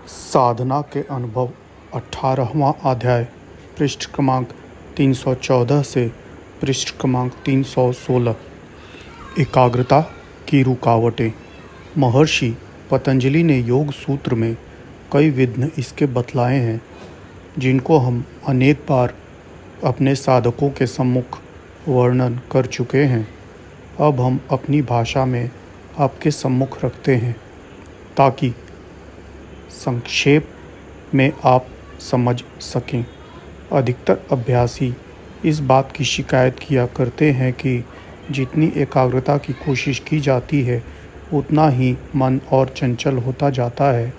साधना के अनुभव 18वां अध्याय पृष्ठ क्रमांक 314 से पृष्ठ क्रमांक 316। एकाग्रता की रुकावटें। महर्षि पतंजलि ने योग सूत्र में कई विघ्न इसके बतलाए हैं, जिनको हम अनेक बार अपने साधकों के सम्मुख वर्णन कर चुके हैं। अब हम अपनी भाषा में आपके सम्मुख रखते हैं, ताकि संक्षेप में आप समझ सकें। अधिकतर अभ्यासी इस बात की शिकायत किया करते हैं कि जितनी एकाग्रता की कोशिश की जाती है, उतना ही मन और चंचल होता जाता है।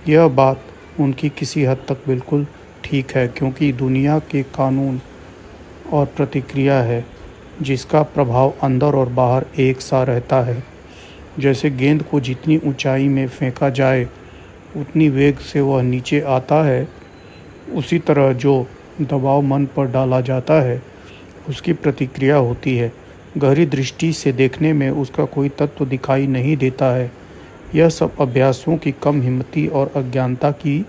यह बात उनकी किसी हद तक बिल्कुल ठीक है, क्योंकि दुनिया के कानून और प्रतिक्रिया है, जिसका प्रभाव अंदर और बाहर एक सा रहता है। जैसे गेंद को जितनी ऊंचाई में फेंका जाए, उतनी वेग से वह नीचे आता है, उसी तरह जो दबाव मन पर डाला जाता है, उसकी प्रतिक्रिया होती है। गहरी दृष्टि से देखने में उसका कोई तत्व दिखाई नहीं देता है। यह सब अभ्यासों की कम हिम्मती और अज्ञानता की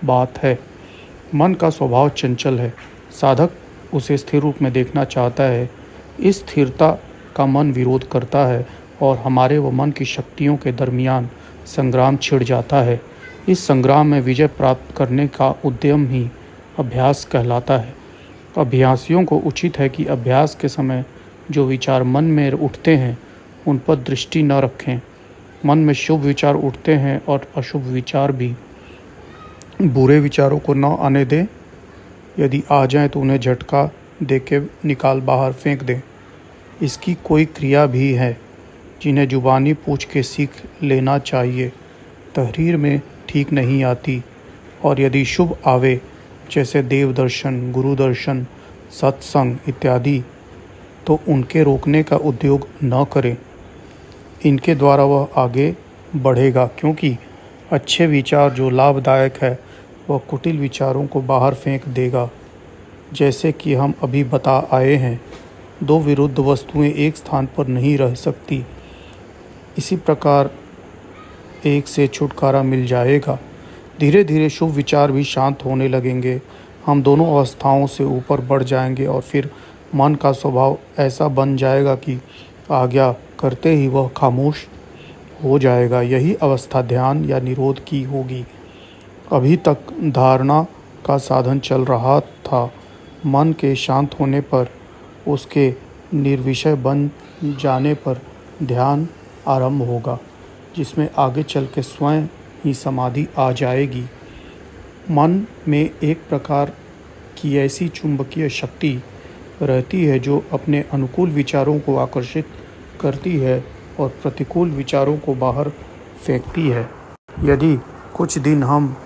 बात है। मन का स्वभाव चंचल है। साधक उसे स्थिर रूप में देखना चाहता है। इस स्थिरता का मन विरोध करता है और हमारे व मन की शक्तियों के दरमियान संग्राम छिड़ जाता है। इस संग्राम में विजय प्राप्त करने का उद्यम ही अभ्यास कहलाता है। अभ्यासियों को उचित है कि अभ्यास के समय जो विचार मन में उठते हैं, उन पर दृष्टि न रखें। मन में शुभ विचार उठते हैं और अशुभ विचार भी। बुरे विचारों को न आने दें। यदि आ जाएं तो उन्हें झटका दे के निकाल बाहर फेंक दें। इसकी कोई क्रिया भी है, जिन्हें जुबानी पूछ के सीख लेना चाहिए। तहरीर में ठीक नहीं आती, और यदि शुभ आवे, जैसे देव दर्शन, गुरु दर्शन, सत्संग इत्यादि, तो उनके रोकने का उद्योग न करें। इनके द्वारा वह आगे बढ़ेगा, क्योंकि अच्छे विचार जो लाभदायक है, वह कुटिल विचारों को बाहर फेंक देगा। जैसे कि हम अभी बता आए हैं, दो विरुद्ध वस्तुएं एक स्थान पर नहीं रह सकती। इसी प्रकार एक से छुटकारा मिल जाएगा। धीरे धीरे शुभ विचार भी शांत होने लगेंगे। हम दोनों अवस्थाओं से ऊपर बढ़ जाएंगे और फिर मन का स्वभाव ऐसा बन जाएगा कि आज्ञा करते ही वह खामोश हो जाएगा। यही अवस्था ध्यान या निरोध की होगी। अभी तक धारणा का साधन चल रहा था। मन के शांत होने पर, उसके निर्विषय बन जाने पर ध्यान आरंभ होगा, जिसमें आगे चल के स्वयं ही समाधि आ जाएगी। मन में एक प्रकार की ऐसी चुंबकीय शक्ति रहती है, जो अपने अनुकूल विचारों को आकर्षित करती है और प्रतिकूल विचारों को बाहर फेंकती है। यदि कुछ दिन हम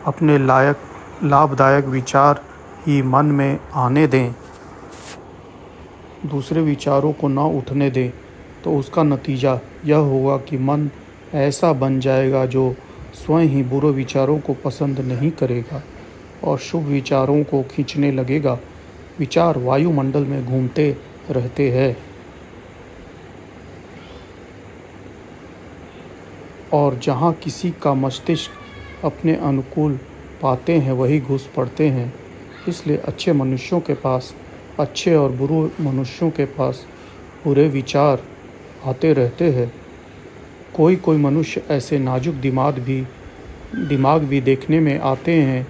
अपने लाभदायक विचार ही मन में आने दें, दूसरे विचारों को न उठने दें, तो उसका नतीजा यह होगा कि मन ऐसा बन जाएगा जो स्वयं ही बुरे विचारों को पसंद नहीं करेगा और शुभ विचारों को खींचने लगेगा। विचार वायुमंडल में घूमते रहते हैं, और जहाँ किसी का मस्तिष्क अपने अनुकूल पाते हैं, वही घुस पड़ते हैं। इसलिए अच्छे मनुष्यों के पास अच्छे और बुरे मनुष्यों के पास बुरे विचार आते रहते हैं। कोई कोई मनुष्य ऐसे नाजुक दिमाग भी देखने में आते हैं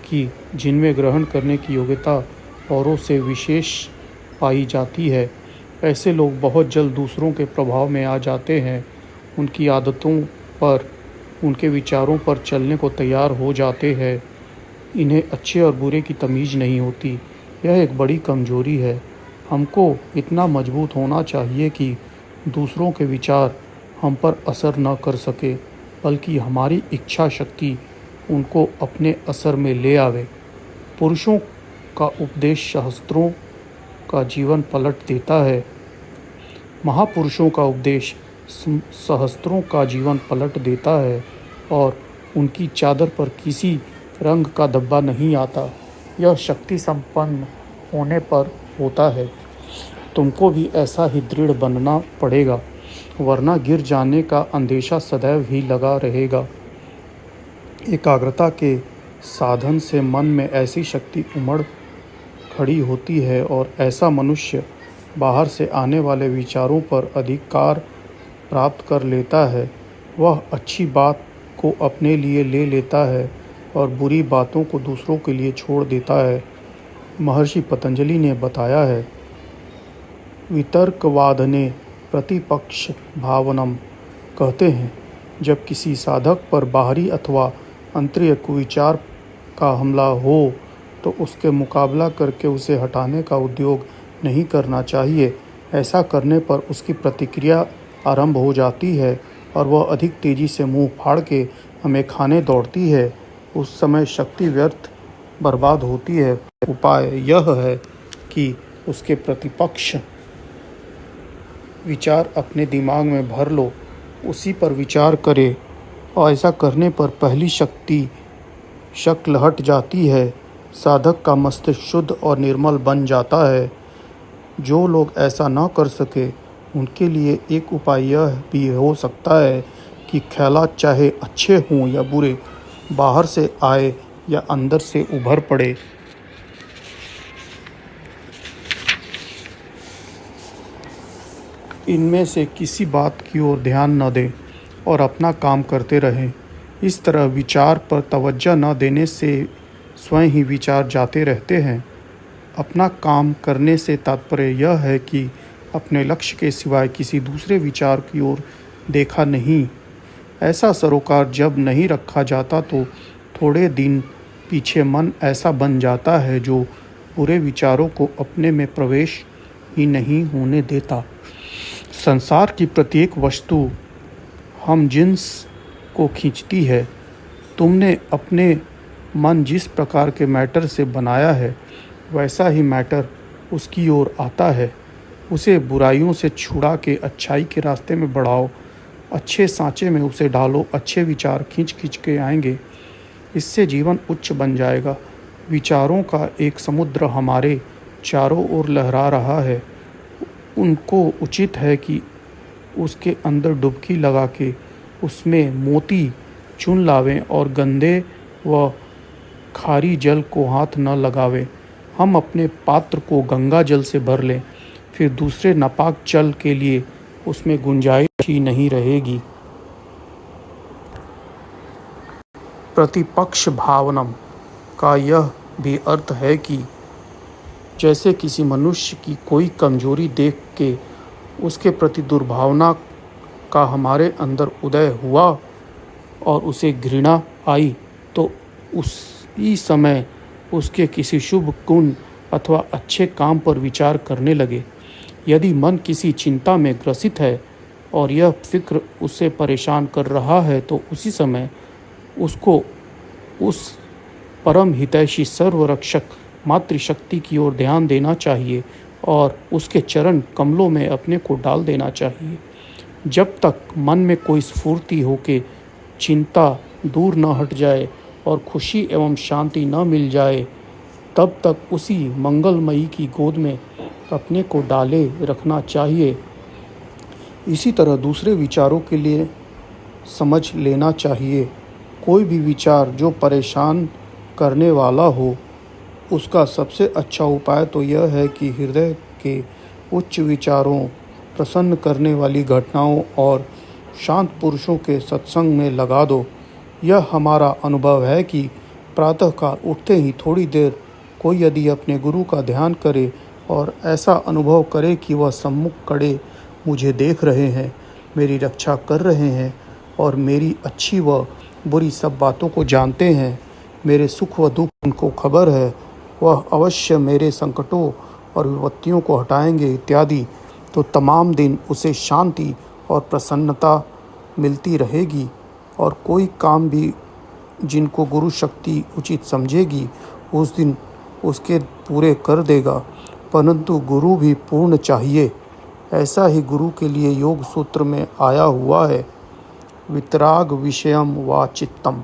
कि जिनमें ग्रहण करने की योग्यता औरों से विशेष पाई जाती है। ऐसे लोग बहुत जल्द दूसरों के प्रभाव में आ जाते हैं। उनकी आदतों पर, उनके विचारों पर चलने को तैयार हो जाते हैं। इन्हें अच्छे और बुरे की तमीज़ नहीं होती। यह एक बड़ी कमजोरी है। हमको इतना मजबूत होना चाहिए कि दूसरों के विचार हम पर असर न कर सके, बल्कि हमारी इच्छा शक्ति उनको अपने असर में ले आवे। पुरुषों का उपदेश सहस्त्रों का जीवन पलट देता है। महापुरुषों का उपदेश सहस्त्रों का जीवन पलट देता है, और उनकी चादर पर किसी रंग का धब्बा नहीं आता। यह शक्ति संपन्न होने पर होता है। तुमको भी ऐसा ही दृढ़ बनना पड़ेगा, वरना गिर जाने का अंदेशा सदैव ही लगा रहेगा। एकाग्रता के साधन से मन में ऐसी शक्ति उमड़ खड़ी होती है और ऐसा मनुष्य बाहर से आने वाले विचारों पर अधिकार प्राप्त कर लेता है। वह अच्छी बात को अपने लिए ले लेता है और बुरी बातों को दूसरों के लिए छोड़ देता है। महर्षि पतंजलि ने बताया है, वितर्कवादने प्रतिपक्ष भावनम कहते हैं, जब किसी साधक पर बाहरी अथवा अंतरीय कुविचार का हमला हो तो उसके मुकाबला करके उसे हटाने का उद्योग नहीं करना चाहिए। ऐसा करने पर उसकी प्रतिक्रिया आरंभ हो जाती है और वह अधिक तेज़ी से मुंह फाड़ के हमें खाने दौड़ती है। उस समय शक्ति व्यर्थ बर्बाद होती है। उपाय यह है कि उसके प्रतिपक्ष विचार अपने दिमाग में भर लो, उसी पर विचार करे और ऐसा करने पर पहली शक्ल हट जाती है। साधक का मस्तिष्क शुद्ध और निर्मल बन जाता है। जो लोग ऐसा न कर सके उनके लिए एक उपाय यह भी हो सकता है कि ख्यालात चाहे अच्छे हों या बुरे, बाहर से आए या अंदर से उभर पड़े, इनमें से किसी बात की ओर ध्यान न दें और अपना काम करते रहें। इस तरह विचार पर तवज्जो न देने से स्वयं ही विचार जाते रहते हैं। अपना काम करने से तात्पर्य यह है कि अपने लक्ष्य के सिवाय किसी दूसरे विचार की ओर देखा नहीं। ऐसा सरोकार जब नहीं रखा जाता तो थोड़े दिन पीछे मन ऐसा बन जाता है जो बुरे विचारों को अपने में प्रवेश ही नहीं होने देता। संसार की प्रत्येक वस्तु हम जिन्स को खींचती है। तुमने अपने मन जिस प्रकार के मैटर से बनाया है वैसा ही मैटर उसकी ओर आता है। उसे बुराइयों से छुड़ा के अच्छाई के रास्ते में बढ़ाओ, अच्छे सांचे में उसे डालो, अच्छे विचार खींच खींच के आएंगे। इससे जीवन उच्च बन जाएगा। विचारों का एक समुद्र हमारे चारों ओर लहरा रहा है। उनको उचित है कि उसके अंदर डुबकी लगा के उसमें मोती चुन लावें और गंदे व खारी जल को हाथ न लगावें। हम अपने पात्र को गंगा जल से भर लें, फिर दूसरे नापाक जल के लिए उसमें गुंजाइश ही नहीं रहेगी। प्रतिपक्ष भावनम का यह भी अर्थ है कि जैसे किसी मनुष्य की कोई कमजोरी देख के उसके प्रति दुर्भावना का हमारे अंदर उदय हुआ और उसे घृणा आई, तो उसी समय उसके किसी शुभ गुण अथवा अच्छे काम पर विचार करने लगे। यदि मन किसी चिंता में ग्रसित है और यह फिक्र उसे परेशान कर रहा है तो उसी समय उसको उस परम हितैषी सर्वरक्षक मातृशक्ति की ओर ध्यान देना चाहिए और उसके चरण कमलों में अपने को डाल देना चाहिए। जब तक मन में कोई स्फूर्ति हो के चिंता दूर न हट जाए और खुशी एवं शांति न मिल जाए, तब तक उसी मंगलमयी की गोद में अपने को डाले रखना चाहिए। इसी तरह दूसरे विचारों के लिए समझ लेना चाहिए। कोई भी विचार जो परेशान करने वाला हो, उसका सबसे अच्छा उपाय तो यह है कि हृदय के उच्च विचारों, प्रसन्न करने वाली घटनाओं और शांत पुरुषों के सत्संग में लगा दो। यह हमारा अनुभव है कि प्रातःकाल उठते ही थोड़ी देर कोई यदि अपने गुरु का ध्यान करे और ऐसा अनुभव करे कि वह सम्मुख खड़े मुझे देख रहे हैं, मेरी रक्षा कर रहे हैं और मेरी अच्छी व बुरी सब बातों को जानते हैं, मेरे सुख व दुख उनको खबर है, वह अवश्य मेरे संकटों और विपत्तियों को हटाएंगे इत्यादि, तो तमाम दिन उसे शांति और प्रसन्नता मिलती रहेगी और कोई काम भी जिनको गुरु शक्ति उचित समझेगी उस दिन उसके पूरे कर देगा। परंतु गुरु भी पूर्ण चाहिए। ऐसा ही गुरु के लिए योग सूत्र में आया हुआ है, वितराग विषयम वा चित्तम।